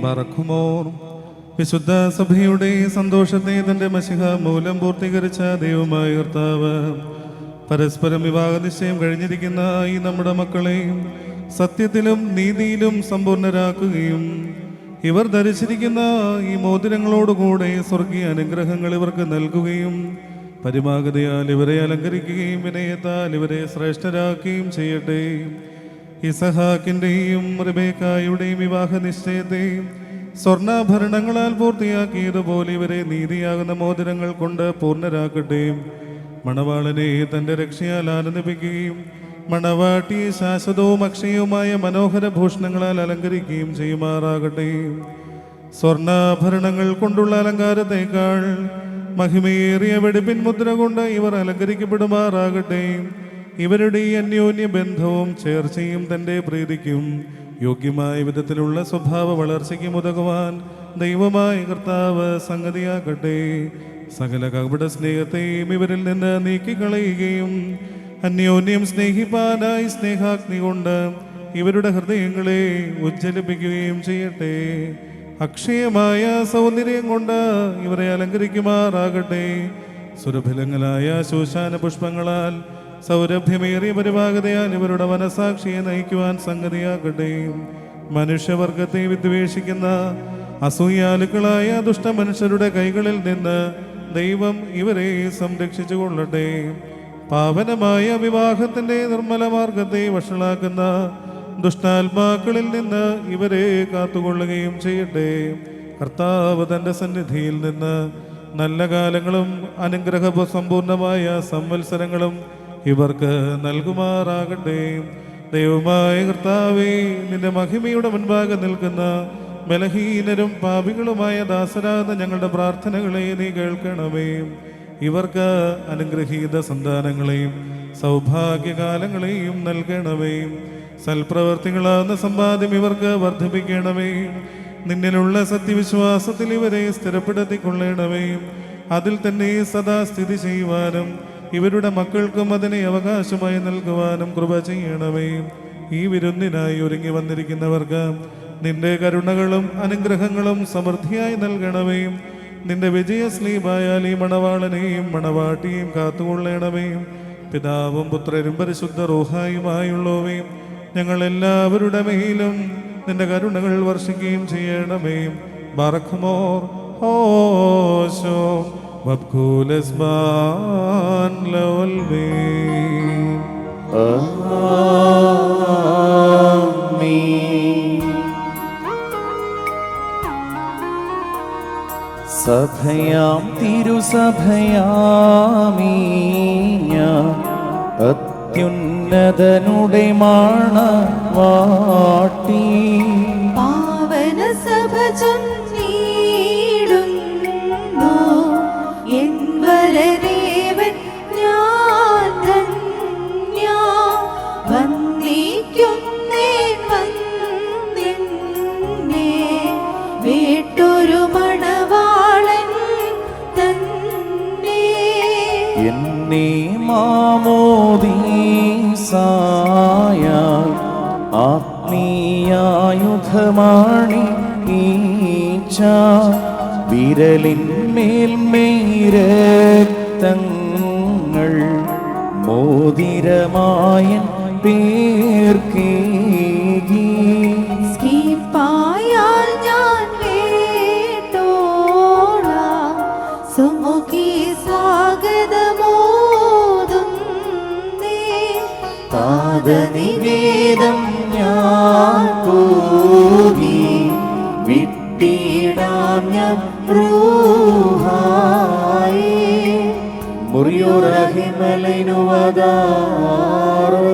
ബറഖുമോർ. വിശുദ്ധ സഭയുടെ സന്തോഷത്തെ തന്റെ മശിഹ മൂലം പൂർത്തീകരിച്ച ദൈവമായ കർത്താവ് പരസ്പരം വിവാഹ നിശ്ചയം കഴിഞ്ഞിരിക്കുന്ന ഈ നമ്മുടെ മക്കളെയും സത്യത്തിലും നീതിയിലും സമ്പൂർണരാക്കുകയും ഇവർ ധരിച്ചിരിക്കുന്ന ഈ മോതിരങ്ങളോടുകൂടെ സ്വർഗീയ അനുഗ്രഹങ്ങൾ ഇവർക്ക് നൽകുകയും പരിമാകതയാൽ ഇവരെ അലങ്കരിക്കുകയും വിനയത്താൽ ഇവരെ ശ്രേഷ്ഠരാക്കുകയും ചെയ്യട്ടെ. ഇസഹാക്കിൻ്റെയും റിബേക്കായുടെയും വിവാഹ നിശ്ചയത്തെയും സ്വർണ്ണാഭരണങ്ങളാൽ പൂർത്തിയാക്കിയതുപോലെ ഇവരെ നീതിയാകുന്ന മോതിരങ്ങൾ കൊണ്ട് പൂർണ്ണരാക്കട്ടെ. മണവാളനെ തൻ്റെ രക്ഷയാൽ ആനന്ദിപ്പിക്കുകയും മണവാട്ടിയെ ശാശ്വതവും അക്ഷയവുമായ മനോഹര ഭൂഷണങ്ങളാൽ അലങ്കരിക്കുകയും ചെയ്യുമാറാകട്ടെ. സ്വർണ്ണാഭരണങ്ങൾ കൊണ്ടുള്ള അലങ്കാരത്തേക്കാൾ മഹിമയേറിയ വെടിപ്പിൻ മുദ്ര കൊണ്ട് ഇവർ അലങ്കരിക്കപ്പെടുമാറാകട്ടെ. ഇവരുടെ ഈ അന്യോന്യ ബന്ധവും ചേർച്ചയും തൻ്റെ പ്രീതിക്കും യോഗ്യമായ വിധത്തിലുള്ള സ്വഭാവ വളർച്ചയ്ക്കും ഉതകുവാൻ ദൈവമായ കർത്താവ് സംഗതിയാക്കട്ടെ. സകല കപട സ്നേഹത്തെയും ഇവരിൽ നിന്ന് നീക്കിക്കളയുകയും അന്യോന്യം സ്നേഹിപ്പാനായി സ്നേഹാഗ്നി കൊണ്ട് ഇവരുടെ ഹൃദയങ്ങളെ ഉജ്ജ്വലിപ്പിക്കുകയും ചെയ്യട്ടെ. അക്ഷയമായ സൗന്ദര്യം കൊണ്ട് ഇവരെ അലങ്കരിക്കുമാറാകട്ടെ. സുരഭിലങ്ങളായ ശോശാന പുഷ്പങ്ങളാൽ സൗരഭ്യമേറിയ പരിഭാഗതയാൽ ഇവരുടെ മനസാക്ഷിയെ നയിക്കുവാൻ സംഗതിയാകട്ടെ. മനുഷ്യവർഗത്തെ വിദ്വേഷിക്കുന്ന അസൂയാലുക്കളായ ദുഷ്ടമനുഷ്യരുടെ കൈകളിൽ നിന്ന് ദൈവം ഇവരെ സംരക്ഷിച്ചു കൊള്ളട്ടെ. പാവനമായ വിവാഹത്തിൻ്റെ നിർമ്മല മാർഗത്തെ വഷളാക്കുന്ന ദുഷ്ടാത്മാക്കളിൽ നിന്ന് ഇവരെ കാത്തുകൊള്ളുകയും ചെയ്യട്ടെ. കർത്താവ് തൻ്റെ സന്നിധിയിൽ നിന്ന് നല്ല കാലങ്ങളും അനുഗ്രഹ സമ്പൂർണമായ സംവത്സരങ്ങളും ഇവർക്ക് നൽകുമാറാകട്ടെ. ദൈവമായ കർത്താവേ, നിന്റെ മഹിമയുടെ മുൻപാകെ നിൽക്കുന്ന ബലഹീനരും പാപികളുമായ ദാസരാകുന്ന ഞങ്ങളുടെ പ്രാർത്ഥനകളെ നീ കേൾക്കണമേ. ഇവർക്ക് അനുഗ്രഹീത സന്താനങ്ങളെയും സൗഭാഗ്യകാലങ്ങളെയും നൽകണമേ. സൽപ്രവർത്തികളാകുന്ന സമ്പാദ്യം ഇവർക്ക് വർദ്ധിപ്പിക്കണമേ. നിന്നിലുള്ള സത്യവിശ്വാസത്തിൽ ഇവരെ സ്ഥിരപ്പെടുത്തിക്കൊള്ളണമേ. അതിൽ തന്നെ സദാ സ്ഥിതി ചെയ്യുവാനും ഇവരുടെ മക്കൾക്കും അതിനെ അവകാശമായി നൽകുവാനും കൃപ ചെയ്യണമേ. ഈ വിരുന്നിനായി ഒരുങ്ങി വന്നിരിക്കുന്നവർക്ക് നിന്റെ കരുണകളും അനുഗ്രഹങ്ങളും സമൃദ്ധിയായി നൽകണമേ. നിന്റെ വിജയസ്ലീബായാൽ ഈ മണവാളനെയും മണവാട്ടിയും കാത്തുകൊള്ളണമേ. പിതാവും പുത്രരും പരിശുദ്ധ റൂഹായുമായുള്ളവേ, ഞങ്ങൾ എല്ലാവരുടെ മേലും നിന്റെ കരുണകൾ വർഷിക്കുകയും ചെയ്യണമേ. ബറഖുമോർ ഹോശോ വബ്കൂലസ്ബാൻ ലവൽബേ. സഭയാം തിരുസഭയാമീ ഞാൻ അത്യുന്നതനുടെ മണവാട്ടി. പാവന സഭ ചൊല്ലിടുന്നു എൻ വരദേവൻ ഞാൻ ധന്യ. വന്ദിക്കുന്നേൻ വന്ദിന്നെ വീട്ടൊരു മണവാളൻ തന്നെ. എന്നെ മാമോദീസായാൽ ആത്മീയായുധമാണി ഈച്ച. വിരലിന്മേൽമേരക്തങ്ങൾ മോതിരമായൻ പേർക്കേകി. സ്കീപ്പായാൽ ഞാൻ വേട്ടോളാം സുമുഖി സ്വാഗതമോതുന്നേ. പാദനിവേദം ഞാൻ പോകി വിട്ടിടാം ഞാൻ റൂഹായി. മുറിയോറഹിമലൈനുവദാറോ